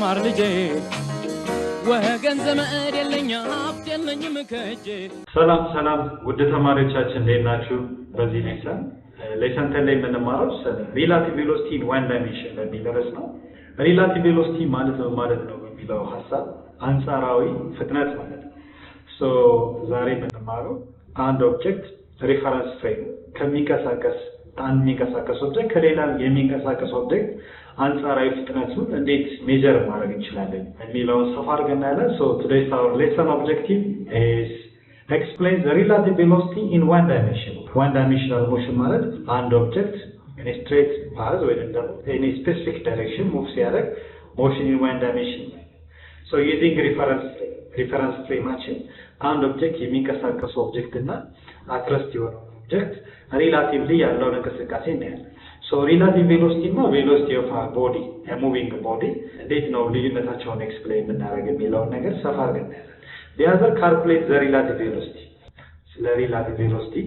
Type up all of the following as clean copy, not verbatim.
ተማር ልጄ ወገን ዘመድ የለኝ ሀብት የለኝም ከእጄ ሰላም ሰላም ውድ ተማሪዎቻችን እንዴት ናችሁ? በዚህ ሌሰን ላይ የምንማረው ሪላቲቭ ቬሎሲቲ ኢን ዋን ዳይሜንሽን በሚል ርዕስ ነው። ሪላቲቭ ቬሎሲቲ ማለት ነው በሚለው ሐሳብ አንጻራዊ ፍጥነት ማለት ነው። ዛሬ የምንማረው አንድ ኦብጀክት ሪፈረንስ ፍሬም ከሚንቀሳቀስ ኦብጀክት ከሌላ የሚንቀሳቀስ ኦብጀክት አንጻራዊ ፍጥነቱን እንዴት ሜጀር ማድረግ እንችላለን የሚለውን ሰፋ አድርገን እናያለን። today's our lesson objective is explain the relative velocity in one dimension. One dimensional motion ማለት አንድ ኦብጀክት in a straight path ወይ ደግሞ in a specific direction move ሲያደርግ motion in one dimension. using reference frame አንድ ኦብጀክት የሚንቀሳቀስ ኦብጀክት እና አትረስት የሆነ ኦብጀክት ሪላቲቭሊ ያለውን እንቅስቃሴ እናያለን። relative velocity እና velocity of a body, a moving body እንዴት ነው ልዩነታቸውን ኤክስፕሌን የምናደርገው የሚለውን ነገር ሰፋ አድርገን እናያለን። the other calculate the relative velocity ስለ relative velocity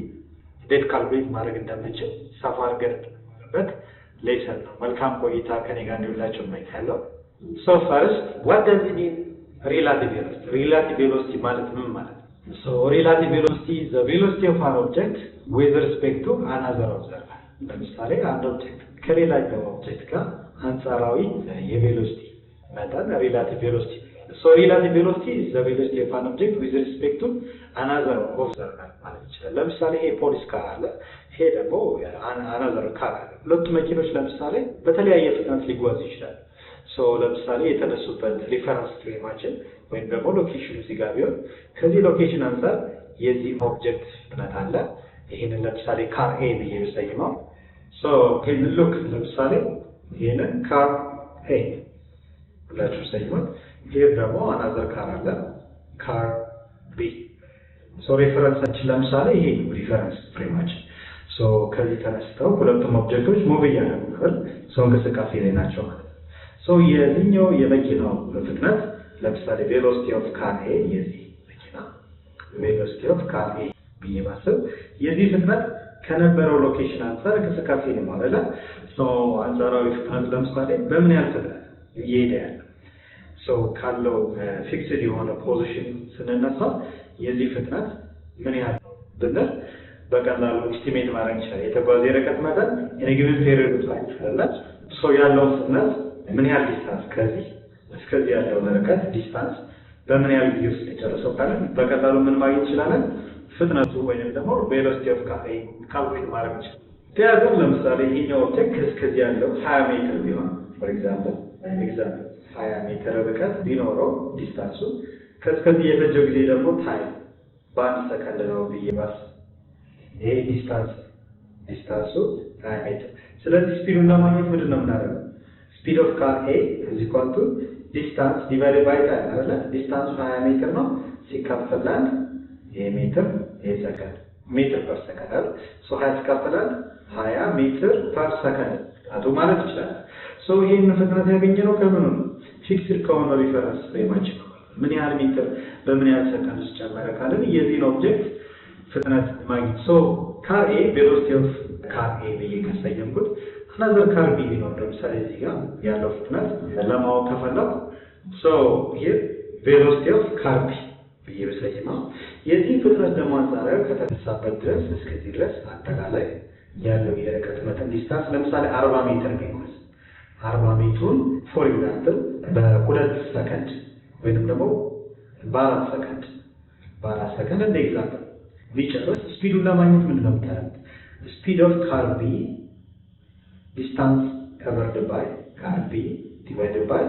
እንዴት ካልኩሌት ማድረግ እንደምንችል ሰፋ አድርገን እንማርበት ሌሰን ነው። መልካም ቆይታ ከኔ ጋር እንዲውላችሁ እመኛለሁ። first what does it mean relative velocity? relative velocity ማለት ምን ማለት ነው? relative velocity is the velocity of an object with respect to another observer. ለምሳሌ አንድ ኦብጀክት ከሌላኛው ኦብጀክት ጋር አንጻራዊ የቬሎሲቲ መጠን relative velocity. relative velocity is the velocity of an object with respect to another observer ማለት ይችላል። ለምሳሌ ይሄ ፖሊስ ካር አለ፣ ይሄ ደግሞ another ካር አለ። ሁለቱ መኪኖች ለምሳሌ በተለያየ ፍጥነት ሊጓዙ ይችላሉ። ለምሳሌ የተነሱበት ሪፈረንስ ፍሬማችን ወይም ደግሞ ሎኬሽኑ እዚህ ጋር ቢሆን ከዚህ ሎኬሽን አንፃር የዚህ ኦብጀክት ፍጥነት አለ። ይሄንን ለምሳሌ ካር ኤ ብዬ ብሰይመው can look ለምሳሌ ይሄንን ካር ኤ ብላችሁ ሰይመው ይሄ ደግሞ another ካር አለ ካር ቢ ሬፈረንሳችን ለምሳሌ ይሄ ሪፈረንስ ፍሬማችን ከዚህ ተነስተው ሁለቱም ኦብጀክቶች ሙቭ እያደረጉ እንቅስቃሴ ላይ ናቸው ማለት ነው። የዚህኛው የመኪናው ፍጥነት ለምሳሌ velocity of car A የዚህ መኪና velocity of car A ብዬ ማሰብ የዚህ ፍጥነት ከነበረው ሎኬሽን አንፃር እንቅስቃሴ ነው ማለት ነው። አንጻራዊ ፍጥነት ለምሳሌ በምን ያህል ፍጥነት እየሄደ ያለ ካለው ፊክስድ የሆነ ፖዚሽን ስንነሳ የዚህ ፍጥነት ምን ያህል ነው ብንል በቀላሉ ኤስቲሜት ማድረግ ይችላል። የተጓዘ የርቀት መጠን የጊቭን ፔሪዮድ ላይ አይደል? ያለው ፍጥነት ምን ያህል ዲስታንስ ከዚህ እስከዚህ ያለው ርቀት ዲስታንስ በምን ያህል ጊዜ ውስጥ የጨረሰው ካለ በቀላሉ ምን ማግኘት ይችላል? ፍጥነቱ ወይንም ደግሞ velocity of car A ካልኩሌት ማድረግ ይችላል። ተያዘን ለምሳሌ ይሄኛው ኦብጀክት እስከዚህ ያለው 20 ሜትር ቢሆን for example 20 ሜትር ርቀት ቢኖረው ዲስታንሱ ከዚህ የፈጀው ጊዜ ደግሞ ታይም በአንድ ሰከንድ ነው ብዬባስ ይሄ ዲስታንሱ 20 ሜትር። ስለዚህ ስፒዱን ለማግኘት ምንድነው የምናደርገው? speed of car A is equal to distance divided by time አይደል? ዲስታንሱ 20 ሜትር ነው ሲካፈል ለአንድ ሜትር ሰከንድ ሜትር ፐር ሰከንድ አይደል? 20 ሲካፈል 20 ሜትር ፐር ሰከንድ አቶ ማለት ይችላል። ይሄን ፍጥነት ያገኘነው ከምን ነው? ፊክስድ ከሆነ ሪፈረንስ ፍሬማችን ነው። ምን ያህል ሜትር በምን ያህል ሰከንድ ውስጥ ጨመረ ካለን የዚህን ኦብጀክት ፍጥነት ማግኘት car A velocity of car A ብዬ ከሰየምኩት another car B ነው ለምሳሌ እዚህ ጋር ያለው ፍጥነት ለማወቅ ከፈለኩ here velocity of car B ብዬ በሰየመው የዚህ ፍጥነት ደግሞ አንጻራዊ ከተነሳበት ድረስ እስከዚህ ድረስ አጠቃላይ ያለው የርቀት መጠን ዲስታንስ ለምሳሌ 40 ሜትር ቢሆን 40 ሜትሩን for example በ2 ሰከንድ ወይንም ደግሞ በ4 ሰከንድ እንደ ኤግዛምፕል ቢጨርስ ስፒዱን ለማግኘት ምንድን ነው የምታደርጉት? speed of car B distance covered by car B divided by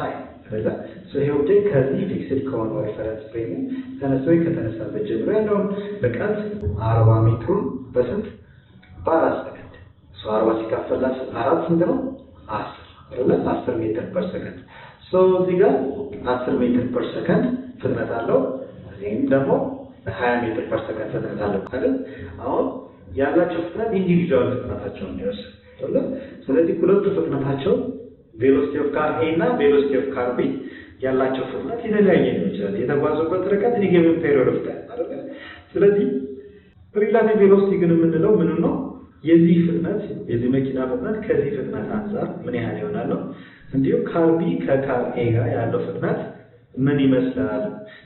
time ስለዚህ ይሄ ኦብጀክት ከዚህ ፊክስድ ከሆነ ሪፈረንስ ፍሬም ከተነሳበት ጀምሮ ያለውን ርቀት 40 ሜትሩን በስንት በ4 ሰከንድ 40 ሲካፈል 4 ስንት ነው? 10 ሜትር ፐር ሰከንድ እዚህ ጋር 10 ሜትር ፐር ሰከንድ ፍጥነት አለው። እዚህም ደግሞ 20 ሜትር ፐር ሰከንድ ፍጥነት አለው አይደል? አሁን ያላቸው ፍጥነት ኢንዲቪጁዋል ፍጥነታቸውን ነው። ስለዚህ ሁለቱ ፍጥነታቸው velocity of car A እና velocity of car B ያላቸው ፍጥነት የተለያየ ነው ይችላል። የተጓዙበት ርቀት given period of time አይደል? ስለዚህ relative velocity ግን የምንለው ምን ነው? የዚህ ፍጥነት የዚህ መኪና ፍጥነት ከዚህ ፍጥነት አንፃር ምን ያህል ይሆናል ነው። እንዲሁም ካር ቢ ከካር ኤ ጋር ያለው ፍጥነት ምን ይመስላል?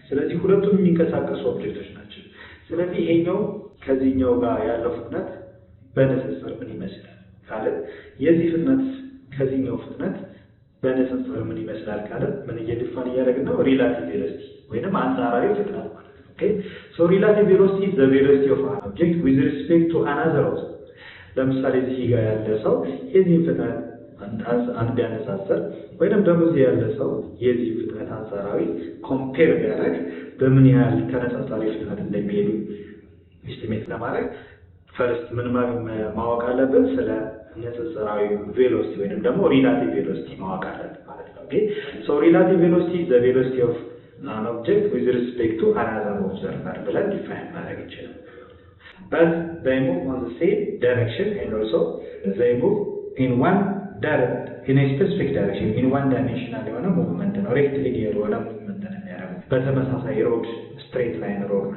ስለዚህ ሁለቱም የሚንቀሳቀሱ ኦብጀክቶች ናቸው። ስለዚህ ይሄኛው ከዚህኛው ጋር ያለው ፍጥነት በንጽጽር ምን ይመስላል ካለ የዚህ ፍጥነት ከዚህኛው ፍጥነት በንጽጽር ምን ይመስላል ካለ ምን እየዲፋይን እያደረግን ነው? ሪላቲቭ ቬሎሲቲ ወይንም አንጻራዊ ፍጥነት ማለት ነው። ኦኬ ሶ ሪላቲቭ ቬሎሲቲ is the velocity of an object with respect to another object። ለምሳሌ እዚህ ጋር ያለ ሰው የዚህ ፍጥነት አንድ ቢያነጻጽር ወይንም ደግሞ እዚህ ያለ ሰው የዚህ ፍጥነት አንጻራዊ ኮምፔር ቢያደርግ በምን ያህል ተነጻጻሪ ፍጥነት እንደሚሄዱ ኤስቲሜት ለማድረግ ፈርስት ምን ማወቅ አለብን? ስለ ንጽጽራዊ ቬሎሲቲ ወይንም ደግሞ ሪላቲቭ ቬሎሲቲ ማወቅ አለብን ማለት ነው። ኦኬ ሶ ሪላቲቭ ቬሎሲቲ is the velocity of an object with respect to another observer ብለን ዲፋይን ማድረግ እንችላለን። But they move on the same direction and also they move in one in a specific direction in one dimensional የሆነ movement ነው። rectilinear የሆነ movement ነው የሚያደርጉት በተመሳሳይ ሮድ straight line ሮድ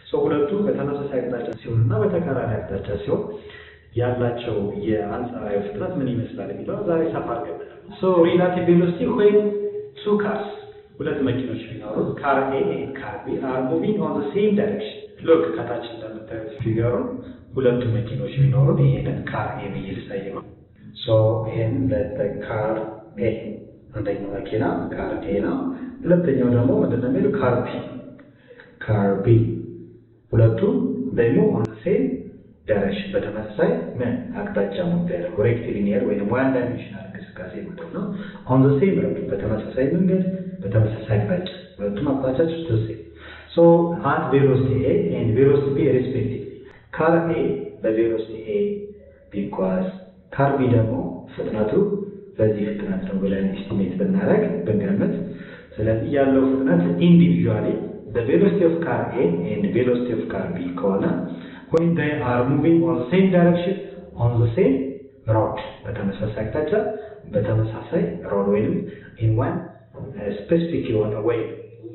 ሶ ሁለቱ በተመሳሳይ አቅጣጫ ሲሆንና በተቃራኒ አቅጣጫ ሲሆን ያላቸው የአንጻራዊ ፍጥነት ምን ይመስላል የሚለው ዛሬ ሰፋ አድርገን ሶ ሪላቲቭ ቬሎሲቲ ወይ two cars ሁለት መኪኖች ቢኖሩ car A and car B are moving on the same direction look ከታች እንደምታዩት ፊገሩን ሁለቱ መኪኖች ቢኖሩ ይሄንን car A ብዬ ልሰይመው ሶ ይሄን ለካር A አንደኛው መኪና car A ነው ሁለተኛው ደግሞ ምንድነው የሚለው car B ሁለቱ they move on the same direction በተመሳሳይ ምን አቅጣጫ ነው ያለው rectilinear ወይም one dimensional እንቅስቃሴ ማለት ነው on the same road በተመሳሳይ መንገድ በተመሳሳይ አቅጣጫ ሁለቱም አቅጣጫቸው ተመሳሳይ so at velocity A and velocity B respectively car A በvelocity A ቢጓዝ car B ደግሞ ፍጥነቱ በዚህ ፍጥነት ነው ብለን ኤስቲሜት ብናደርግ ብንገምት ስለዚህ ያለው ፍጥነት ኢንዲቪጁዋሊ the velocity of car A and velocity of car B ከሆነ when they are moving on the same direction on the same road በተመሳሳይ አቅጣጫ በተመሳሳይ road ወይም in one specific የሆነ way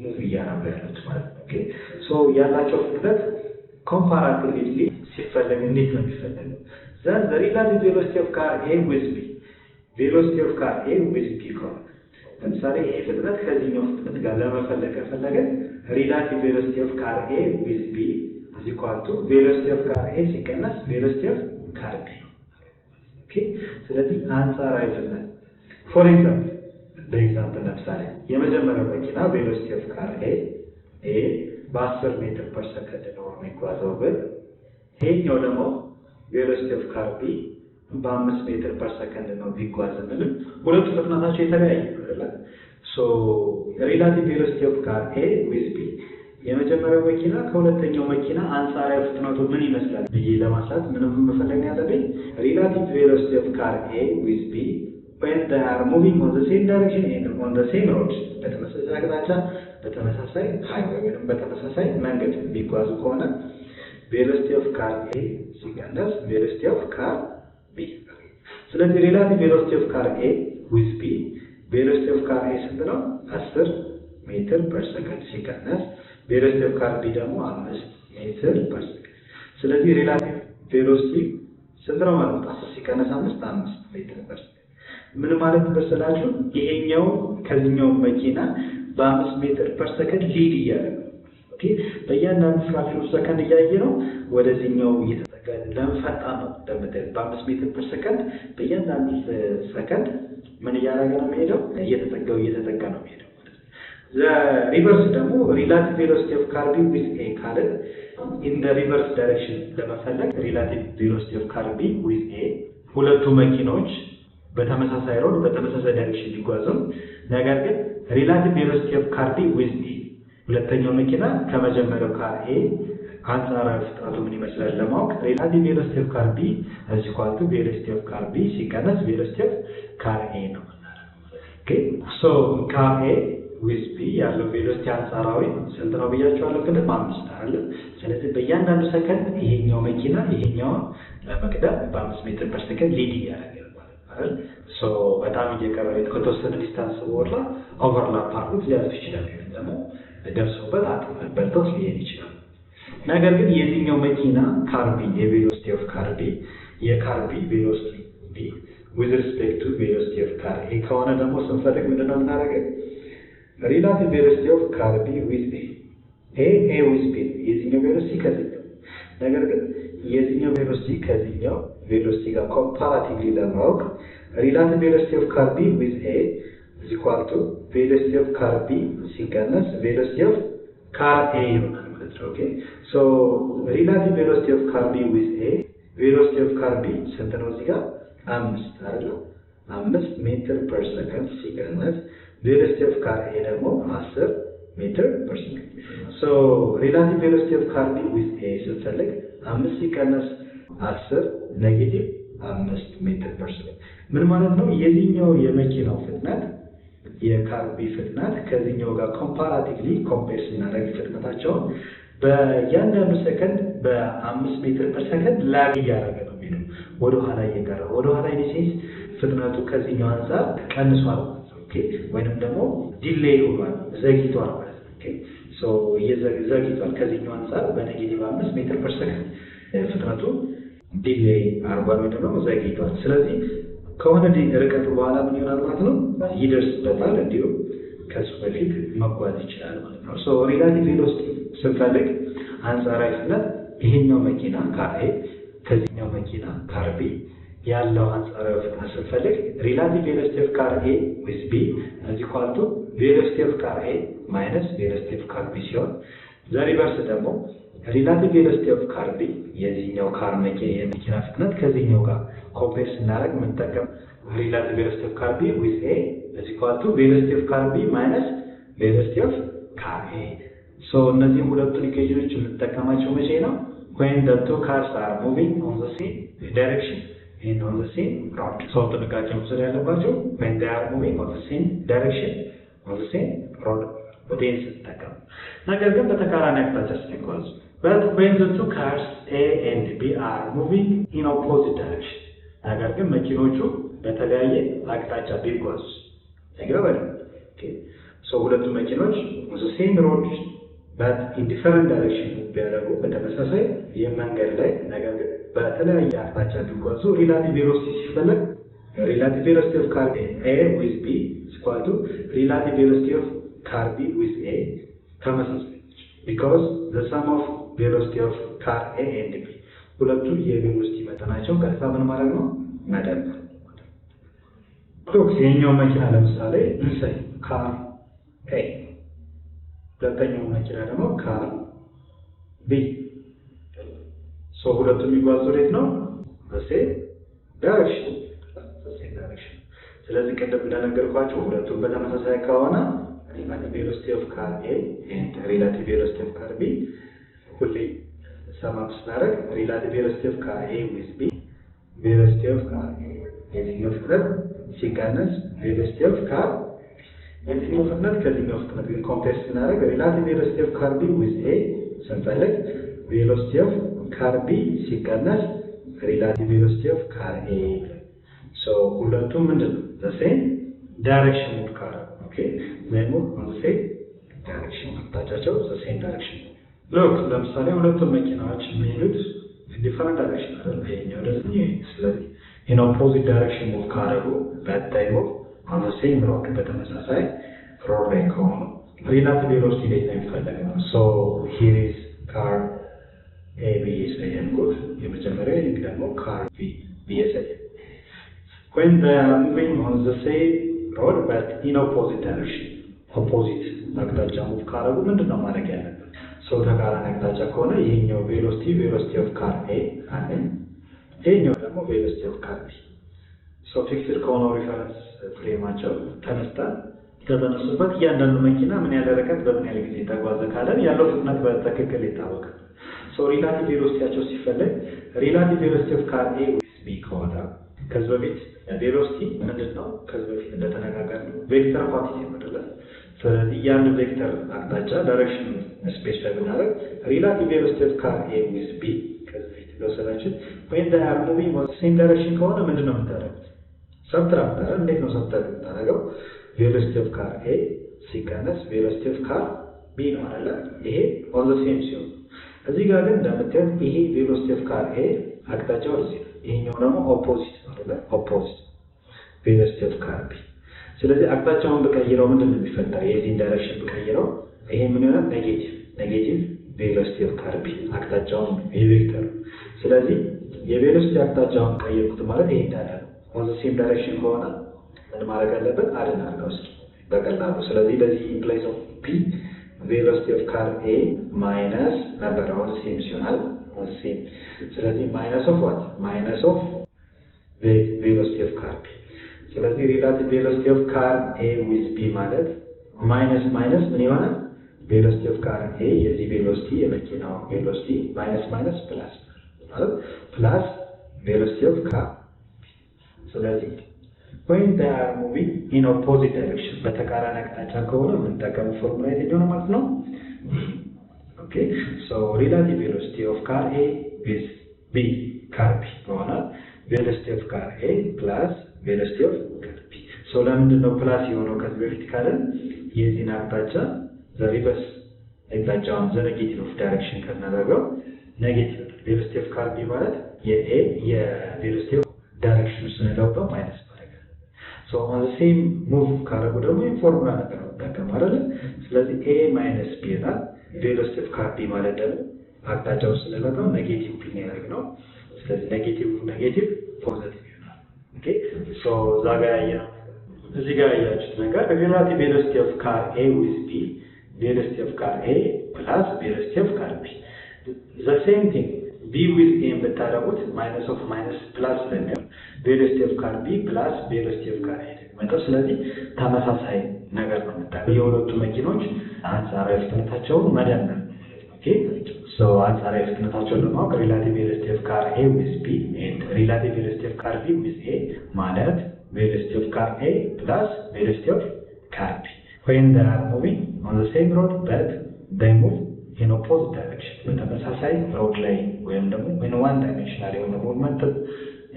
move እያደረጉ ያሉት ማለት ነው። ኦኬ ሶ ያላቸው ፍጥነት comparatively ሲፈለግ እንዴት ነው የሚፈለገው? then the relative velocity of car A with B velocity of car A with B ከሆነ ለምሳሌ ይሄ ፍጥነት ከዚህኛው ፍጥነት ጋር ለመፈለግ ከፈለገ relative velocity of car A with B is equal to velocity of car A ሲቀነስ velocity of car B ኦኬ ስለዚህ አንጻራዊ ፍጥነት for example በኤግዛምፕል ለምሳሌ የመጀመሪያው መኪና velocity of car A በ10 ሜትር ፐር ሰከንድ ነው የሚጓዘው ብል ይሄኛው ደግሞ velocity of car B በ5 ሜትር ፐር ሰከንድ ነው ቢጓዝ ብል ሁለቱ ፍጥነታቸው የተለያየ ነው። ሶ relative velocity of car A with B የመጀመሪያው መኪና ከሁለተኛው መኪና አንጻራዊ ፍጥነቱ ምን ይመስላል ብዬ ለማሳት ምንም መፈለግ ያለብኝ relative velocity of car A with B when they are moving on the same direction and on the same road በተመሳሳይ አቅጣጫ በተመሳሳይ ሃይዌይ ወይም በተመሳሳይ መንገድ ቢጓዙ ከሆነ velocity of car A ሲቀነስ velocity of car B ስለዚህ relative velocity of car A with B velocity of car A ስንት ነው 10 ሜትር ፐር ሰከንድ ሲቀነስ velocity of car B ደግሞ 5 ሜትር ፐር ሰከንድ ስለዚህ relative velocity ስንት ነው ማለት ነው 10 ሲቀነስ 5 ሜትር ፐር ሰከንድ ምን ማለት በሰላችሁ ይሄኛው ከዚህኛው መኪና በ5 ሜትር ፐር ሰከንድ ሊድ እያደረገ ኦኬ በእያንዳንዱ ፍራክሽን ኦፍ ሰከንድ እያየ ነው ወደዚህኛው እየተጠጋ ለምፈጣን ነው እንደምታዩት በ5 ሜትር ፐር ሰከንድ በእያንዳንዱ ሰከንድ ምን እያደረገ ነው የሚሄደው እየተጠጋ ነው የሚሄደው the reverse ደግሞ relative velocity of car B with A ካለ in the reverse direction ለመፈለግ relative velocity of car B with A ሁለቱ መኪኖች በተመሳሳይ ሮድ በተመሳሳይ ዳይሬክሽን ቢጓዙ ነገር ግን relative velocity of car B with A ሁለተኛው መኪና ከመጀመሪያው car A አንጻራዊ ፍጥነቱ ምን ይመስላል ለማወቅ relative velocity of car B is equal to velocity of car B ሲቀነስ velocity of car A ነው ማለት ነው። ኦኬ ሶ car A with B ያለው velocity አንጻራዊ ስንት ነው ብያችኋለሁ ቅድም 5 አይደል? ስለዚህ በእያንዳንዱ ሰከንድ ይሄኛው መኪና ይሄኛውን ለመቅደም በ5 ሜትር ፐር ሰከንድ ሊድ ያደርጋል ማለት ሶ በጣም እየቀረበ ከተወሰነ ዲስታንስ በኋላ ኦቨርላፕ አድርጎት ሊያልፍ ይችላል ደግሞ ደርሶበት አጥቶት ሊሄድ ይችላል። ነገር ግን የዚህኛው መኪና car B የቬሎሲቲ ኦፍ car B የcar B ቬሎሲቲ B with respect to velocity of car A ከሆነ ደግሞ ስንፈልግ ምንድነው የምናደርገው? relative velocity of car B with A with B የዚህኛው velocity ከዚህኛው ነገር ግን የዚህኛው velocity ከዚህኛው velocity ጋር comparatively ለማወቅ relative velocity of car B with A is equal to velocity of car B ሲቀነስ velocity of car A ይሆናል ማለት ነው። okay so relative velocity of car B with A velocity of car B ስንት ነው እዚህ ጋር 5 አይደል? 5 ሜትር per second ሲቀነስ velocity of car A ደግሞ 10 ሜትር per second. so relative velocity of car B with A ስንፈልግ 5 ሲቀነስ 10 ኔጌቲቭ 5 ሜትር per second. ምን ማለት ነው? የዚህኛው የመኪናው ፍጥነት የካር B ፍጥነት ከዚህኛው ጋር ኮምፓራቲቭሊ ኮምፔር ስናደርግ ፍጥነታቸውን በእያንዳንዱ ሰከንድ በ5 ሜትር per second ላግ እያደረገ ነው የሚለው ወደ ኋላ እየቀረ ወደ ኋላ ዲሴንስ ፍጥነቱ ከዚህኛው አንፃር ቀንሷል ኦኬ ወይንም ደግሞ ዲሌይ ሆኗል ዘግይቷል ማለት ነው ኦኬ ሶ ዘግይቷል ከዚህኛው አንፃር በኔጌቲቭ 5 ሜትር per second ፍጥነቱ ዲሌይ አርጓል ወይ ደግሞ ዘግይቷል ስለዚህ ከሆነ ርቀቱ በኋላ ምን ይሆናል ማለት ነው ይደርስበታል እንዲሁ ከሱ በፊት መጓዝ ይችላል ማለት ነው ሶ ሪላቲቭ ቬሎሲቲ ስንፈልግ አንጻራዊ ፍጥነት ይሄኛው መኪና ካር A ከዚህኛው መኪና ካር B ያለው አንጻራዊ ፍጥነት ስንፈልግ ሪላቲቭ ቬሎሲቲ ኦፍ ካር A with B is equal to velocity of car A minus velocity of car B ሲሆን ዘሪቨርስ ደግሞ ሪላቲቭ ቬሎሲቲ ኦፍ ካር B የዚህኛው ካር የመኪና ፍጥነት ከዚህኛው ጋር ኮምፔር ስናደርግ የምንጠቀም relative velocity of car B with A is equal to velocity of car B minus velocity of car A. So እነዚህ ሁለቱን ኢኩዌሽኖች የምንጠቀማቸው መቼ ነው? when the two cars are moving on the same direction and on the same road. So ጥንቃቄ መውሰድ ያለባቸው when they are moving on the same direction on the same road ወደን ስንጠቀም ነገር ግን በተቃራኒ አቅጣጫ ሲጓዙ but when the two cars A and B are moving in opposite direction ነገር ግን መኪኖቹ በተለያየ አቅጣጫ ቢጓዙ አይገባም ኦኬ ሶ ሁለቱ መኪኖች on the same road but in different direction ቢያደርጉ በተመሳሳይ የመንገድ ላይ ነገር ግን በተለያየ አቅጣጫ ቢጓዙ relative velocity ሲፈለግ relative velocity of car A with B is equal to relative velocity of car B with A ተመሳሳይ because the sum of velocity of car A and B ሁለቱ የቬሎሲቲ መጠናቸው ቀጥታ ምን ማለት ነው መደመር ሎክ የኛው መኪና ለምሳሌ እንሰይ ካር A ሁለተኛው መኪና ደግሞ ካር B ሶ ሁለቱ የሚጓዙ ሬት ነው በሴም ዳይሬክሽን ስለዚህ ቅድም እንደነገርኳችሁ ሁለቱም በተመሳሳይ ከሆነ relative velocity of car A and relative velocity of car B ሁሌ sum up ስናደርግ relative velocity of car A with B velocity of car A የዚህኛው ፍጥነት ሲቀነስ velocity of car የዚህኛው ፍጥነት ከዚህኛው ፍጥነት ጋር ኮምፔር ስናደርግ relative velocity of car B with A ስንፈልግ velocity of car B ሲቀነስ relative velocity of car A so ሁለቱም ምንድነው the same direction of car okay they move on the same direction አቅጣጫቸው the same direction look ለምሳሌ ሁለቱም መኪናዎች የሚሄዱት different direction አይደል ይሄኛው ደግሞ ስለዚህ in opposite direction move ካረጉ that they move on the same road በተመሳሳይ road ላይ ከሆኑ relative velocity ላይ ነው የሚፈለገው so here is car A B saying good የመጀመሪያ ይሄ ደግሞ car B saying when they are moving on the same road but in opposite direction opposite አቅጣጫ move ካረጉ ምንድነው ማድረግ ያለበት so ተቃራኒ አቅጣጫ ከሆነ ይሄኛው velocity of car A አለ ይሄኛው ደግሞ velocity of car B so fixed ከሆነው ሪፈረንስ ፍሬማቸው ከተነሱበት እያንዳንዱ መኪና ምን ያህል ርቀት በምን ያህል ጊዜ ተጓዘ ካለን ያለው ፍጥነት በትክክል ይታወቃል so relative velocityያቸው ሲፈለግ relative velocity of car A with B ከሆነ ከዚህ በፊት velocity ምንድነው ከዚህ በፊት እንደተነጋገርነው ቬክተር ኳንቲቲ ነው ስለዚህ ያን ቬክተር አቅጣጫ ዳይሬክሽን ስፔሲፋይ ብናደርግ relative velocity of car A with B ከዚህ በፊት ለሰራችሁ when they are moving on the same direction ከሆነ ምንድነው የምታደርጉት subtract እንዴት ነው subtract የምታደርገው velocity of car A ሲቀነስ velocity of car B ነው አይደል ይሄ on the same ሲሆን እዚህ ጋር ግን እንደምታዩት ይሄ velocity of car A አቅጣጫው እዚህ ይሄኛው ደግሞ opposite ነው አይደል opposite velocity of car B ስለዚህ አቅጣጫውን በቀይረው ምንድነው የሚፈጠረው የዚህን ዳይሬክሽን በቀይረው ይሄ ምን ይሆናል ኔጌቲቭ velocity of car B አቅጣጫውን የቬክተር ስለዚህ የቬሎሲቲ አቅጣጫውን ቀየርኩት ማለት ይሄ እንዳለ ነው on the same direction ከሆነ ምን ማድረግ አለበት አድናለሁ እስኪ በቀላሉ ስለዚህ በዚህ in place of B velocity of car A minus number on the same ይሆናል on the same ስለዚህ minus of what minus of velocity of car B ስለዚህ relative velocity of car A with B ማለት minus ምን ይሆናል velocity of car A የዚህ velocity የመኪናው velocity minus plus ማለት plus velocity of car ስለዚህ when they are moving in opposite direction በተቃራኒ አቅጣጫ ከሆነ የምንጠቀመው ፎርሙላ የትኛው ነው ማለት ነው okay so relative velocity of car A with B car B ከሆነ velocity of car A plus velocity of car B so ለምንድን ነው ፕላስ የሆነው ከዚህ በፊት ካለን የዚህን አቅጣጫ the reverse አቅጣጫውን the negative of direction ከናደረገው negative velocity of car B ማለት የA የvelocity of direction ስንለውጠው ማይነስ so on the same move ካረጉ ደግሞ ፎርሙላ ነገር ተጠቀም አይደል ስለዚህ a minus b እና velocity of car b ማለት ደግሞ አቅጣጫው ስለለውጠው ኔጌቲቭ ፒን ያደርግነው ስለዚህ ኔጌቲቭ ፖዚቲቭ ይሆናል okay so ዛጋ ያየነው እዚህ ጋር ያያችሁት ነገር relative velocity of car a with b velocity of car a plus velocity of car b the same thing b with a በታረጉት minus of minus plus ለሚሆን velocity of car b plus velocity of car a ማለት ስለዚህ ተመሳሳይ ነገር ነው የምታገኘው የሁለቱ መኪኖች አንጻራዊ ፍጥነታቸውን መደመር okay so አንጻራዊ ፍጥነታቸውን ለማወቅ relative velocity of car a with b and relative velocity of car b with a ማለት velocity of car a plus velocity of car b when they are moving on the same road but they move in opposite direction በተመሳሳይ ሮድ ላይ ወይም ደግሞ in one dimensional የሆነ movement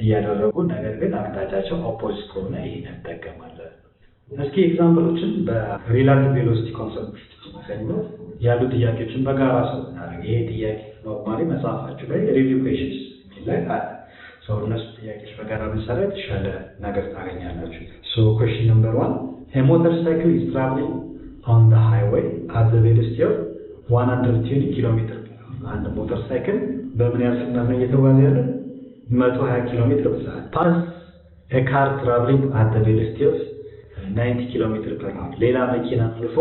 ያደረጉ ነገር ግን አቅጣጫቸው ኦፖዚት ከሆነ ይሄን እንጠቀማለን እስኪ ኤግዛምፕሎችን በሪላቲቭ ቬሎሲቲ ኮንሰፕት ተመሳሳይነት ያሉ ጥያቄዎችን በጋራ ሰውናለን ይሄ ጥያቄ ኖርማሊ መጽሐፋችሁ ላይ ሪቪው ኩዌስችንስ ላይ አለ ሶ እነሱ ጥያቄዎች በጋራ ብንሰራ የተሻለ ነገር ታገኛላችሁ ሶ ኩዌስችን ነምበር 1 a motorcycle is traveling on the highway at the velocity of 120 km አንድ ሞተርሳይክል በምን ያህል ፍጥነት ነው እየተጓዘ ያለው 120 km per hour pass a car traveling at the velocity of 90 km per hour ሌላ መኪና አልፎ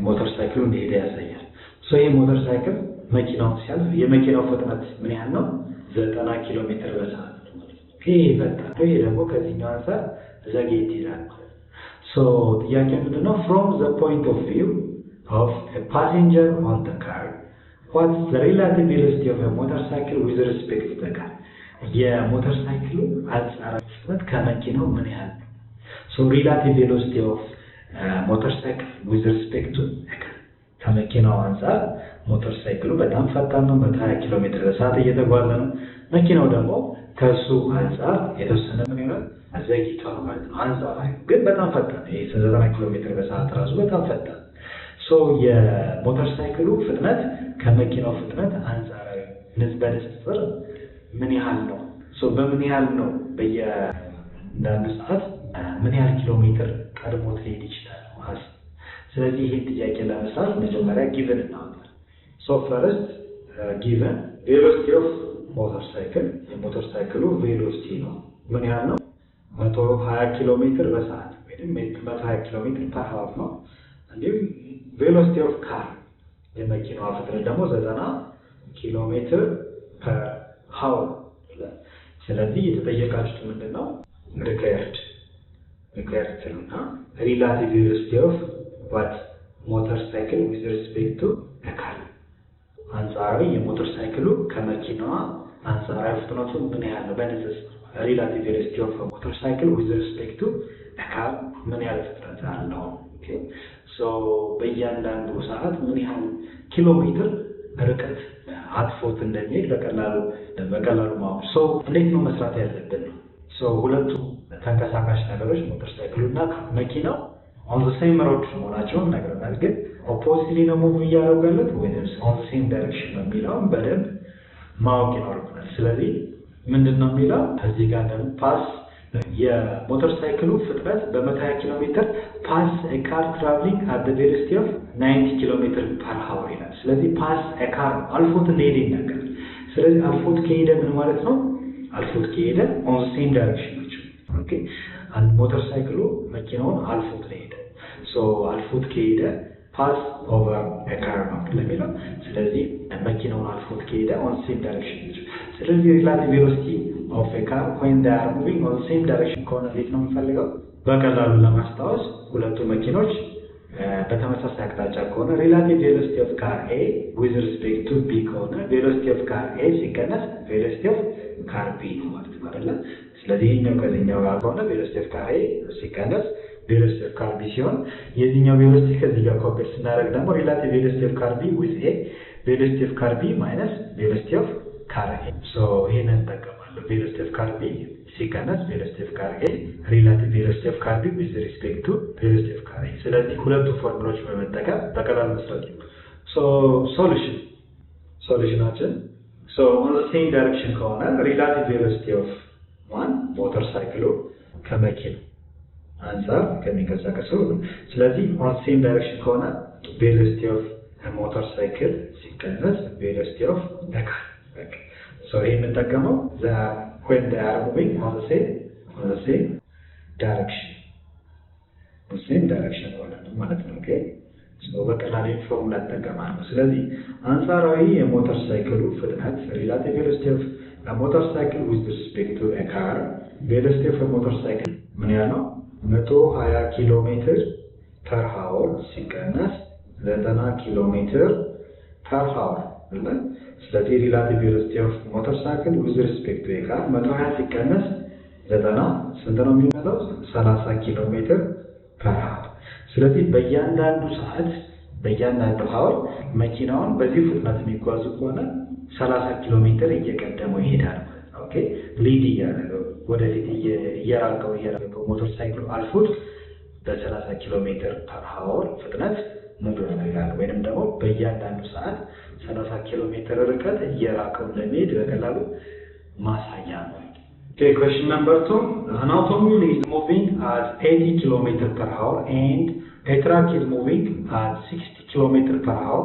ሞተርሳይክሉ እንደሄደ ያሳያል ሶ ይሄ ሞተርሳይክል መኪናው ሲያልፍ የመኪናው ፍጥነት ምን ያህል ነው 90 km per hour ይሄ በጣም ይሄ ደግሞ ከዚህኛው አንፃር ዘግይት ይላል ሶ ጥያቄው ምንድነው from the point of view of a passenger on the car what's the relative velocity of a motorcycle with respect to the car የሞተርሳይክሉ አንጻራዊ ፍጥነት ከመኪናው ምን ያህል so relative velocity of motorcycle with respect to the car ከመኪናው አንጻር ሞተርሳይክሉ በጣም ፈጣን ነው 120 km per hour እየተጓዘ ነው መኪናው ደግሞ ከሱ አንጻር የተወሰነ ምን ይሆናል ዘግይቷል ማለት ነው አንጻራዊ ግን በጣም ፈጣን ይሄ 90 km per hour ራሱ በጣም ፈጣን so የሞተርሳይክሉ ፍጥነት ከመኪናው ፍጥነት አንጻራዊ ንጽጽር ምን ያህል ነው so በምን ያህል ነው በየአንድ ሰዓት ምን ያህል ኪሎ ሜትር ቀድሞት ሊሄድ ይችላል ማለት ስለዚህ ይሄ ጥያቄ ለመስራት መጀመሪያ given እናወጣለን so first given velocity of motorcycle የሞተርሳይክሉ velocity ነው ምን ያህል ነው 120 ኪሎ ሜትር በሰዓት ወይም 120 ኪሎ ሜትር per hour ነው እንዲሁም velocity of car የመኪናው ፍጥነት ደግሞ 90 ኪሎ ሜትር per hour ስለዚህ የተጠየቃችሁት ምንድነው required እና relative velocity of what motorcycle with respect to a car አንጻራዊ የሞተርሳይክሉ ከመኪናዋ አንጻራዊ ፍጥነቱ ምን ያህል ነው በንጽጽር relative velocity of a motorcycle with respect to a car ምን ያህል ፍጥነት አለው okay so በእያንዳንዱ ሰዓት ምን ያህል ኪሎ ሜትር ርቀት አጥፎት እንደሚሄድ በቀላሉ ማወቅ so እንዴት ነው መስራት ያለብን so ሁለቱ ተንቀሳቃሽ ነገሮች ሞተርሳይክሉና መኪናው on the same road መሆናቸውን ነግረናል ግን oppositely ነው ሙቭ እያደረጉት ወይስ on the same direction ነው የሚለው በደንብ ማወቅ ይኖርብናል ስለዚህ ምንድነው የሚለው እዚህ ጋር ደግሞ pass የሞተር ሳይክሉ ፍጥነት በ120 ኪሎ ሜትር pass a car traveling at the velocity of 90 ኪሎ ሜትር per hour ይላል። ስለዚህ pass a car አልፎት እንደሄደ ይናገራል። ስለዚህ አልፎት ከሄደ ምን ማለት ነው? አልፎት ከሄደ on the same direction ናቸው። ኦኬ አንድ ሞተር ሳይክሉ መኪናውን አልፎት ከሄደ አልፎት ከሄደ pass over a car ነው ለሚለው። ስለዚህ መኪናውን አልፎት ከሄደ on the same direction ናቸው። ስለዚህ relative velocity of a car when they are moving on the same direction ከሆነ እንዴት ነው የምንፈልገው? በቀላሉ ለማስታወስ ሁለቱ መኪኖች በተመሳሳይ አቅጣጫ ከሆነ relative velocity of car A with respect to B ከሆነ velocity of car A ሲቀነስ velocity of car B ነው ማለት ነው አይደል? ስለዚህ ይሄኛው ከዚህኛው ጋር ከሆነ velocity of car A ሲቀነስ velocity of car B ሲሆን የዚህኛው velocity ከዚህ ጋር ኮምፔር ስናደርግ ደግሞ relative velocity of car B with A velocity of car B minus velocity of car A ይሄንን እንጠቀማለን። velocity of car B ሲቀነስ velocity of car A relative velocity of car B with respect to velocity of car A። ስለዚህ ሁለቱ ፎርሙላዎች በመጠቀም በቀላሉ መስራት ነው። ሶሉሽናችን on the same direction ከሆነ relative velocity of one motor cycle ከመኪና አንፃር ከሚንቀሳቀሰው ነው። ስለዚህ on the same direction ከሆነ velocity of a motorcycle ሲቀነስ velocity of the car። ይሄ የምንጠቀመው when they are moving on the same direction ማለት ነው። ኦኬ በቀላሉ ፎርሙላ እንጠቀማለን። ስለዚህ አንጻራዊ የሞተር ሳይክሉ ፍጥነት relative velocity of a motorcycle with respect to a car velocity of a motorcycle ምን ያህል ነው? 120 ኪሎ ሜትር per hour ሲቀነስ 90 ኪሎ ሜትር per hour አለ። ስለዚህ relative velocity of motorcycle with respect to a car 120 ሲቀነስ 90 ስንት ነው የሚመጣው? 30 ኪሎ ሜትር per hour። ስለዚህ በእያንዳንዱ ሰዓት በእያንዳንዱ ሀወር መኪናውን በዚህ ፍጥነት የሚጓዙ ከሆነ 30 ኪሎ ሜትር እየቀደመው ይሄዳል ማለት ነው። ኦኬ ሊድ እያደረገው ወደፊት እየራቀው ሞተር ሳይክሉ አልፎት በ30 ኪሎ ሜትር per hour ፍጥነት ሙቭ ያደርጋል ወይንም ደግሞ በእያንዳንዱ ሰዓት 30 ኪሎ ሜትር ርቀት እየራቀው እንደሚሄድ በቀላሉ ማሳያ ነው። Okay, question number 2. An automobile is moving at 80 km per hour and a truck is moving at 60 km per hour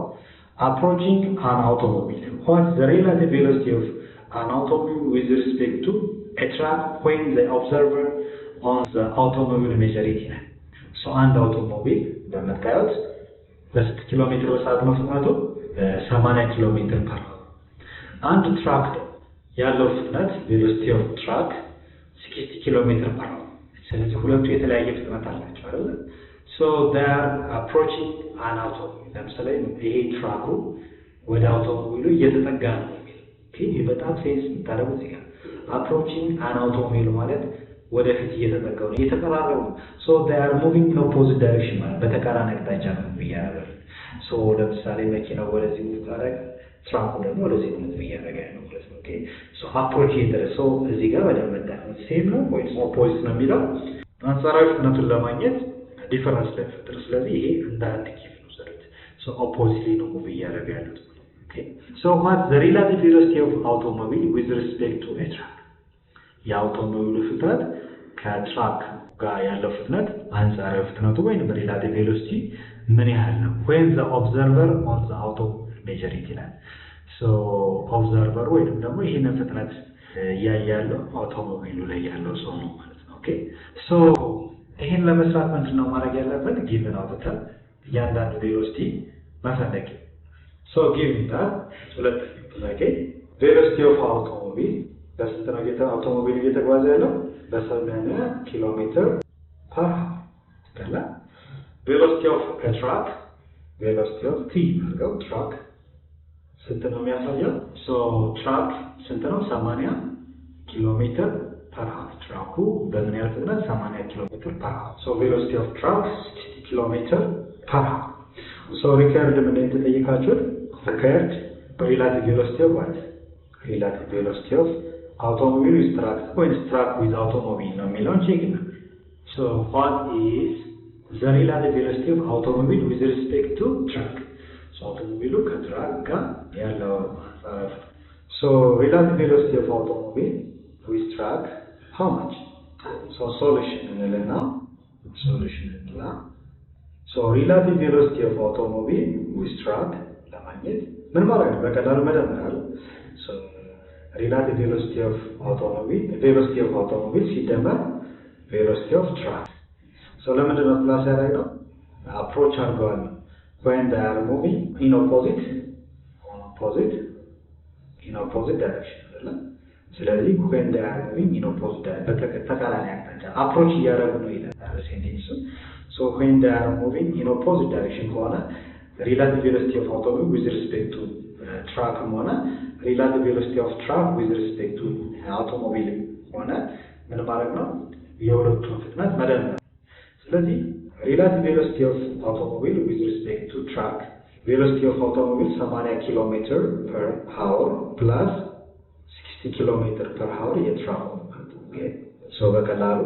approaching an automobile. What is the relative velocity of an automobile with respect to a truck when the observer on the automobile measure it? So, አንድ አውቶሞቢል በመታየት በ6 ኪሎ ሜትር በሰዓት ነው ፍጥነቱ 80 ኪሎ ሜትር per hour። አንድ ትራክ ያለው ፍጥነት velocity of truck 60 ኪሎ ሜትር per hour። ስለዚህ ሁለቱ የተለያየ ፍጥነት አላቸው አይደል? So they are approaching an automobile። ለምሳሌ ይሄ ትራኩ ወደ አውቶሞቢሉ እየተጠጋ ነው የሚል ይሄ በጣም ሴንስ የምታደርጉት እዚህ ጋር approaching an automobile ማለት ወደፊት እየተጠጋው ነው እየተቀራረቡ ነው። So they are moving in opposite direction ማለት በተቃራኒ አቅጣጫ ነው የሚያደርጉት። So ለምሳሌ መኪናው ወደዚህ ሙቭ ትራኩ ደግሞ ወደዚህ ሙቭ እያደረገ ነው ማለት ነው። ኦኬ ሶ አፕሮች እየደረሰው እዚህ ጋር በደንብ መጣው ሴም ነው ወይስ ኦፖዚት ነው የሚለው አንጻራዊ ፍጥነቱን ለማግኘት ዲፈረንስ ላይ ፈጥር። ስለዚህ ይሄ እንደ አንድ ኪፍ ነው ዘሩት። ሶ ኦፖዚትሊ ነው ሙቭ እያደረገ ያለው። ኦኬ ሶ what the relative velocity of automobile with respect to a truck? የአውቶሞቢሉ ፍጥነት ከትራክ ጋር ያለው ፍጥነት አንጻራዊ ፍጥነቱ ወይንም relative velocity ምን ያህል ነው? when the observer on the auto measure it ይላል። so observer ወይንም ደግሞ ይሄንን ፍጥነት ያያለው አውቶሞቢሉ ላይ ያለው ሰው ነው ማለት ነው። ኦኬ so ይሄን ለመስራት ምንድነው ማድረግ ያለበት? given አውጥተን እያንዳንዱ velocity መፈለግ። so given that ሁለተኛው ጥያቄ velocity of automobile በስንት ነው አውቶሞቢል እየተጓዘ ያለው? በ80 ኪሎ ሜትር per hour ከላ velocity of a truck velocity of t ነው truck ስንት ነው የሚያሳየው? so truck ስንት ነው? 80 ኪሎ ሜትር per hour። ትራኩ በምን ያህል ፍጥነት? 80 ኪሎ ሜትር per hour። so velocity of truck 60 ኪሎ ሜትር per hour። so required ምን እንደተጠየቃችሁት required relative velocity of what? relative velocity of automobile with truck or truck with automobile ነው የሚለውን ቼክ ነው። so what is the relative velocity of automobile with respect to truck? so automobile ከትራክ ጋር ያለው አንጻራዊ so relative velocity of automobile with truck how much? So solution እንልና solution እንላ so relative velocity of automobile with track ለማግኘት ምን ማለት ነው በቀላሉ መደመር አይደል so relative velocity of automobile ሲደመር velocity of track so ለምንድን ነው ፕላስ ያደረግነው approach አድርገዋል when they are moving in opposite direction አይደል ስለዚህ when they are moving in opposite direction ተቃራኒ አቅጣጫ approach እያደረጉ ነው ይላል ሴንቴንሱ so when they are moving in opposite direction ከሆነ relative velocity of automobile with respect to track ሆነ relative velocity of track with respect to automobile ሆነ ምን ማለት ነው የሁለቱን ፍጥነት መደመር ስለዚህ relative velocity of automobile with respect to track velocity of automobile 80 km per hour plus 60 km per hour የትራክ okay so በቀላሉ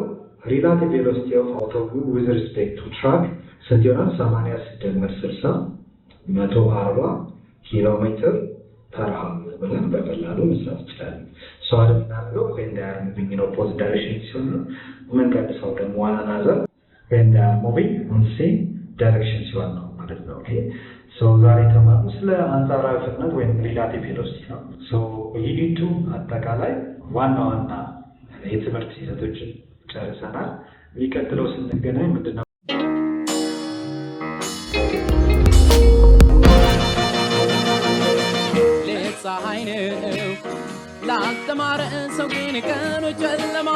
relative velocity of automobile with respect to track ስንት ይሆናል 80 ሲደመር 60 140 km per hour ብለን በቀላሉ መስራት እንችላለን so አድርገናል when they are moving in opposite direction ሲሆን ምን ቀጥታው ደግሞ one another when they are moving on the same direction ሲሆን ነው ማለት ነው okay so ዛሬ ተማሩ ስለ አንጻራዊ ፍጥነት ወይም relative velocity ነው so ይሄቱ አጠቃላይ ዋና የትምህርት ይዘቶችን ጨርሰናል የሚቀጥለው ስንገናኝ ምንድነው ፀሐይ ነው ላስተማረ ሰው ግን ቀኑ ጨለማ